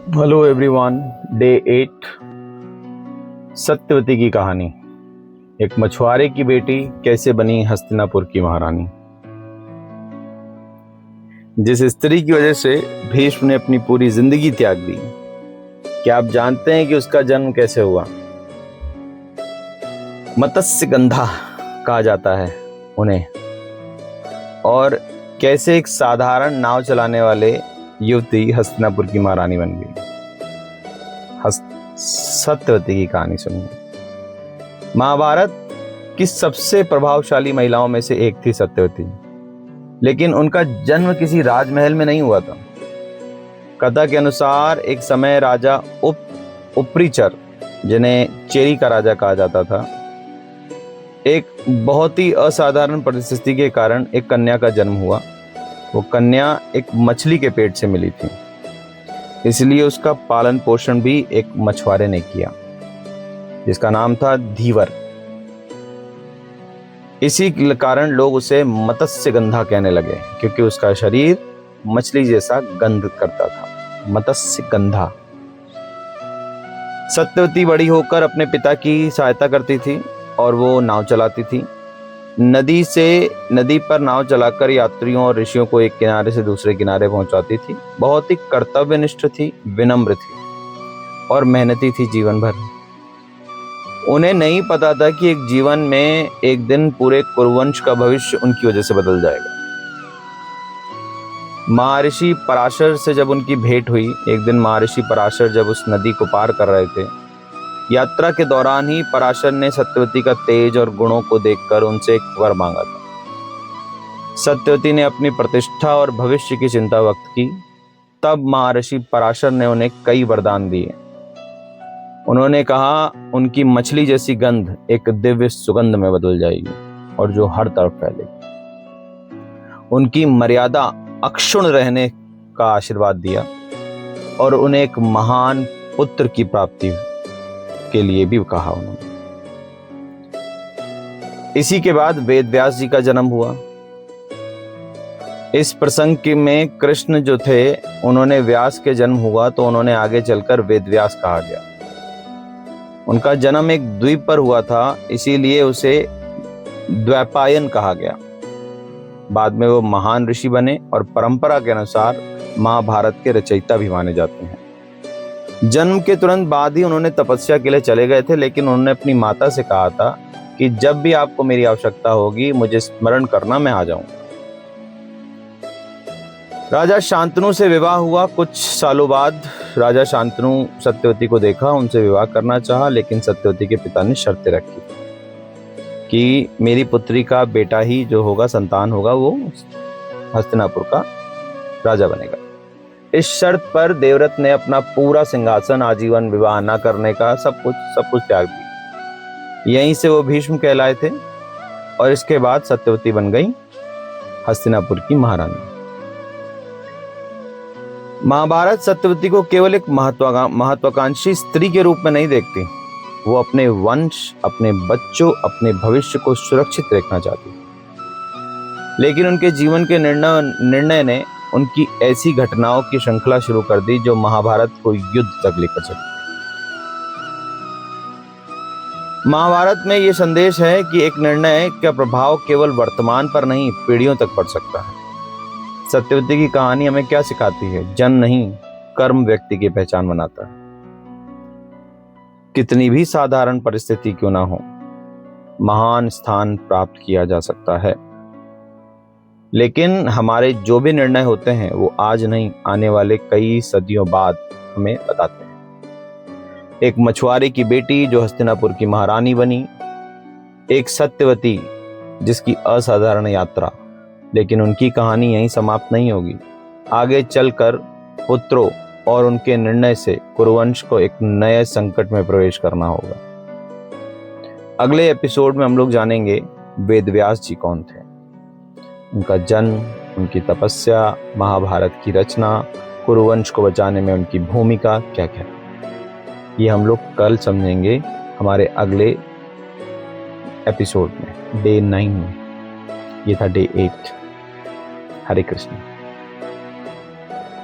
Hello everyone. Day 8। Satyavati की कहानी। एक मछुआरे की बेटी कैसे बनी हस्तिनापुर की महारानी। जिस स्त्री की वजह से भीष्म ने अपनी पूरी जिंदगी त्याग दी, क्या आप जानते हैं कि उसका जन्म कैसे हुआ? मत्स्यगंधा कहा जाता है उन्हें। और कैसे एक साधारण नाव चलाने वाले युवती हस्तिनापुर की महारानी बन गई। सत्यवती की कहानी सुनिए। महाभारत की सबसे प्रभावशाली महिलाओं में से एक थी सत्यवती, लेकिन उनका जन्म किसी राजमहल में नहीं हुआ था। कथा के अनुसार एक समय राजा उपरीचर, जिन्हें चेरी का राजा कहा जाता था, एक बहुत ही असाधारण परिस्थिति के कारण एक कन्या का जन्म हुआ। वो कन्या एक मछली के पेट से मिली थी, इसलिए उसका पालन पोषण भी एक मछुआरे ने किया, जिसका नाम था धीवर। इसी कारण लोग उसे मत्स्यगंधा कहने लगे, क्योंकि उसका शरीर मछली जैसा गंध करता था। मत्स्यगंधा। सत्यवती बड़ी होकर अपने पिता की सहायता करती थी और वो नाव चलाती थी। नदी पर नाव चलाकर यात्रियों और ऋषियों को एक किनारे से दूसरे किनारे पहुंचाती थी। बहुत ही कर्तव्यनिष्ठ थी, विनम्र थी और मेहनती थी जीवन भर। उन्हें नहीं पता था कि एक जीवन में एक दिन पूरे कुरुवंश का भविष्य उनकी वजह से बदल जाएगा। महर्षि पराशर से जब उनकी भेंट हुई, एक दिन महर्षि पराशर जब उस नदी को पार कर रहे थे, यात्रा के दौरान ही पराशर ने सत्यवती का तेज और गुणों को देखकर उनसे एक वर मांगा था। सत्यवती ने अपनी प्रतिष्ठा और भविष्य की चिंता व्यक्त की। तब महर्षि पराशर ने उन्हें कई वरदान दिए। उन्होंने कहा, उनकी मछली जैसी गंध एक दिव्य सुगंध में बदल जाएगी और जो हर तरफ फैलेगी। उनकी मर्यादा अक्षुण्ण रहने का आशीर्वाद दिया और उन्हें एक महान पुत्र की प्राप्ति के लिए भी कहा उन्होंने। इसी के बाद वेद व्यास जी का जन्म हुआ। इस प्रसंग में कृष्ण जो थे, उन्होंने व्यास के जन्म हुआ तो उन्होंने आगे चलकर वेद व्यास कहा गया। उनका जन्म एक द्वीप पर हुआ था, इसीलिए उसे द्वैपायन कहा गया। बाद में वो महान ऋषि बने और परंपरा के अनुसार महाभारत के रचयिता भी माने जाते हैं। जन्म के तुरंत बाद ही उन्होंने तपस्या के लिए चले गए थे, लेकिन उन्होंने अपनी माता से कहा था कि जब भी आपको मेरी आवश्यकता होगी मुझे स्मरण करना, मैं आ जाऊं। राजा शांतनु से विवाह हुआ। कुछ सालों बाद राजा शांतनु सत्यवती को देखा, उनसे विवाह करना चाहा, लेकिन सत्यवती के पिता ने शर्तें रखी कि मेरी पुत्री का बेटा ही जो होगा, संतान होगा, वो हस्तिनापुर का राजा बनेगा। इस शर्त पर देवव्रत ने अपना पूरा सिंहासन, आजीवन विवाह न करने का सब कुछ त्याग दिया। यहीं से वो भीष्म कहलाए थे और इसके बाद सत्यवती बन गई हस्तिनापुर की महारानी। महाभारत सत्यवती को केवल एक महत्वाकांक्षी स्त्री के रूप में नहीं देखती। वो अपने वंश, अपने बच्चों, अपने भविष्य को सुरक्षित रखना चाहती। लेकिन उनके जीवन के निर्णय ने उनकी ऐसी घटनाओं की श्रृंखला शुरू कर दी जो महाभारत को युद्ध तक लेकर चली। महाभारत में यह संदेश है कि एक निर्णय का प्रभाव केवल वर्तमान पर नहीं, पीढ़ियों तक पड़ सकता है। सत्यवती की कहानी हमें क्या सिखाती है? जन्म नहीं, कर्म व्यक्ति की पहचान बनाता है। कितनी भी साधारण परिस्थिति क्यों ना हो, महान स्थान प्राप्त किया जा सकता है। लेकिन हमारे जो भी निर्णय होते हैं वो आज नहीं, आने वाले कई सदियों बाद हमें बताते हैं। एक मछुआरे की बेटी जो हस्तिनापुर की महारानी बनी, एक सत्यवती जिसकी असाधारण यात्रा। लेकिन उनकी कहानी यहीं समाप्त नहीं होगी। आगे चलकर पुत्रों और उनके निर्णय से कुरुवंश को एक नए संकट में प्रवेश करना होगा। अगले एपिसोड में हम लोग जानेंगे वेद व्यास जी कौन थे, उनका जन्म, उनकी तपस्या, महाभारत की रचना, कुरुवंश को बचाने में उनकी भूमिका क्या क्या। ये हम लोग कल समझेंगे हमारे अगले एपिसोड में, डे 9 में। ये था डे 8। हरे कृष्ण।